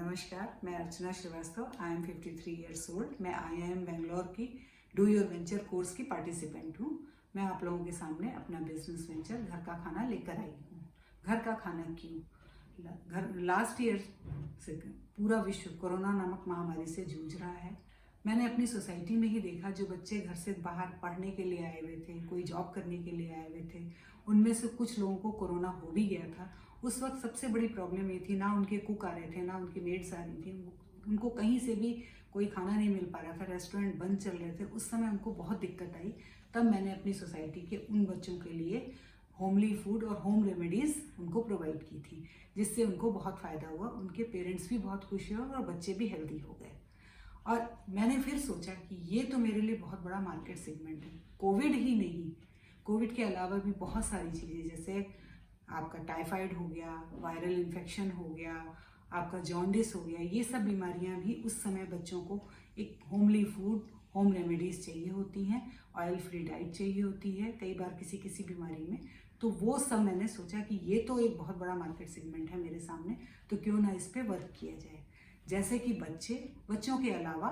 नमस्कार, मैं Archana Srivastava. I am 53 years old. मैं IIM बेंगलोर की डू योर वेंचर कोर्स की पार्टिसिपेंट हूँ। मैं आप लोगों के सामने अपना बिजनेस वेंचर घर का खाना लेकर आई हूँ। घर का खाना क्यों? लास्ट ईयर से पूरा विश्व कोरोना नामक महामारी से जूझ रहा है। मैंने अपनी सोसाइटी में ही देखा, जो बच्चे घर से बाहर पढ़ने के लिए आए हुए थे, कोई जॉब करने के लिए आए हुए थे, उनमें से कुछ लोगों को कोरोना हो भी गया था। उस वक्त सबसे बड़ी प्रॉब्लम ये थी, ना उनके कुक आ रहे थे, ना उनकी मेड्स आ रही थी, उनको कहीं से भी कोई खाना नहीं मिल पा रहा था, रेस्टोरेंट बंद चल रहे थे। उस समय उनको बहुत दिक्कत आई। तब मैंने अपनी सोसाइटी के उन बच्चों के लिए होमली फूड और होम रेमेडीज़ उनको प्रोवाइड की थी, जिससे उनको बहुत फ़ायदा हुआ। उनके पेरेंट्स भी बहुत खुश हुए और बच्चे भी हेल्दी हो गए। और मैंने फिर सोचा कि ये तो मेरे लिए बहुत बड़ा मार्केट सेगमेंट है। कोविड ही नहीं, कोविड के अलावा भी बहुत सारी चीज़ें, जैसे आपका टाइफाइड हो गया, वायरल इन्फेक्शन हो गया, आपका जॉन्डिस हो गया, ये सब बीमारियां भी उस समय बच्चों को एक होमली फूड, होम रेमेडीज़ चाहिए होती हैं, ऑयल फ्री डाइट चाहिए होती है कई बार किसी किसी बीमारी में। तो वो सब मैंने सोचा कि ये तो एक बहुत बड़ा मार्केट सेगमेंट है मेरे सामने, तो क्यों ना इस पर वर्क किया जाए। जैसे कि बच्चों के अलावा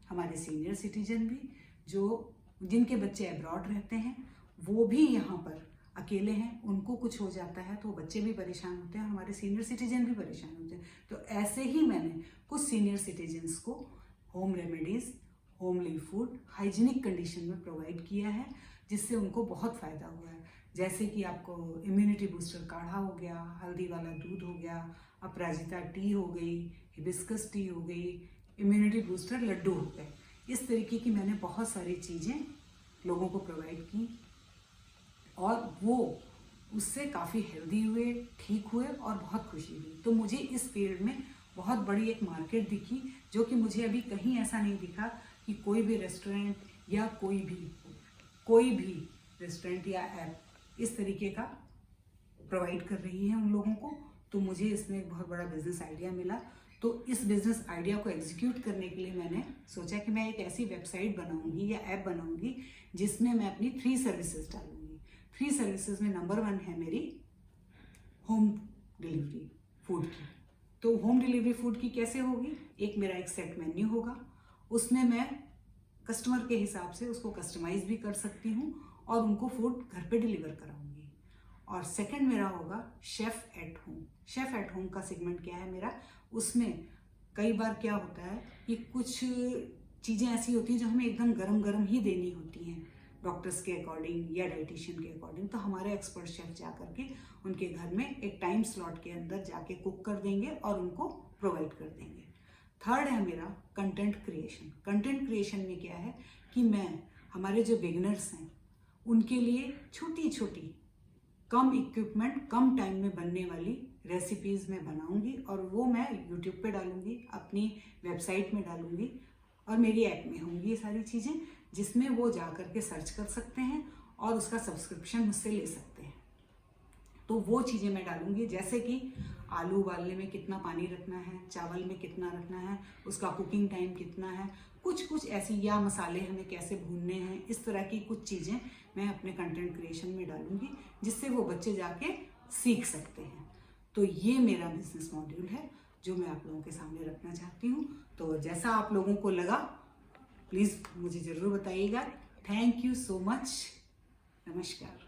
हमारे सीनियर सिटीजन भी, जिनके बच्चे अब्रॉड रहते हैं, वो भी यहाँ पर अकेले हैं, उनको कुछ हो जाता है तो बच्चे भी परेशान होते हैं, हमारे सीनियर सिटीजन भी परेशान होते हैं। तो ऐसे ही मैंने कुछ सीनियर सिटीजन्स को home remedies, homely food, hygienic condition में प्रोवाइड किया है, जिससे उनको बहुत फ़ायदा हुआ है। जैसे कि आपको इम्यूनिटी बूस्टर काढ़ा हो गया, हल्दी वाला दूध हो गया, अपराजिता टी हो गई, हिबिस्कस टी हो गई, इम्यूनिटी बूस्टर लड्डू हो गए। इस तरीके की मैंने बहुत सारी चीज़ें लोगों को प्रोवाइड की और वो उससे काफ़ी हेल्दी हुए, ठीक हुए और बहुत खुशी हुई। तो मुझे इस फील्ड में बहुत बड़ी एक मार्केट दिखी, जो कि मुझे अभी कहीं ऐसा नहीं दिखा कि कोई भी रेस्टोरेंट या कोई भी रेस्टोरेंट या ऐप इस तरीके का प्रोवाइड कर रही है उन लोगों को। तो मुझे इसमें एक बहुत बड़ा बिजनेस आइडिया मिला। तो इस बिजनेस आइडिया को एग्जीक्यूट करने के लिए मैंने सोचा कि मैं एक ऐसी वेबसाइट बनाऊंगी या ऐप बनाऊंगी जिसमें मैं अपनी 3 सर्विसेज डालूंगी। 3 सर्विसेज में नंबर 1 है मेरी होम डिलीवरी फूड की। तो होम डिलीवरी फूड की कैसे होगी? मेरा एक सेट मेन्यू होगा, उसमें मैं कस्टमर के हिसाब से उसको कस्टमाइज भी कर सकती हूँ और उनको फूड घर पे डिलीवर कराऊंगी। और सेकंड मेरा होगा chef at home. Chef at home का सेगमेंट क्या है मेरा? उसमें कई बार क्या होता है कि कुछ चीज़ें ऐसी होती हैं जो हमें एकदम गरम गरम ही देनी होती हैं, डॉक्टर्स के अकॉर्डिंग या डाइटिशियन के अकॉर्डिंग। तो हमारे एक्सपर्ट शेफ जा करके उनके घर में एक टाइम स्लॉट के अंदर जाके कुक कर देंगे और उनको प्रोवाइड कर देंगे। थर्ड है मेरा कंटेंट क्रिएशन। कंटेंट क्रिएशन में क्या है कि मैं हमारे जो बिगिनर्स हैं उनके लिए छोटी छोटी कम इक्विपमेंट, कम टाइम में बनने वाली रेसिपीज़ मैं बनाऊंगी और वो मैं यूट्यूब पे डालूंगी, अपनी वेबसाइट में डालूंगी और मेरी ऐप में होंगी ये सारी चीज़ें, जिसमें वो जा कर के सर्च कर सकते हैं और उसका सब्सक्रिप्शन मुझसे ले सकते हैं। तो वो चीज़ें मैं डालूंगी, जैसे कि आलू उबालने में कितना पानी रखना है, चावल में कितना रखना है, उसका कुकिंग टाइम कितना है, कुछ ऐसी, या मसाले हमें कैसे भूनने हैं, इस तरह की कुछ चीज़ें मैं अपने कंटेंट क्रिएशन में डालूंगी, जिससे वो बच्चे जाके सीख सकते हैं। तो ये मेरा बिजनेस मॉड्यूल है जो मैं आप लोगों के सामने रखना चाहती हूँ। तो जैसा आप लोगों को लगा प्लीज़ मुझे ज़रूर बताइएगा। Thank you so much. नमस्कार।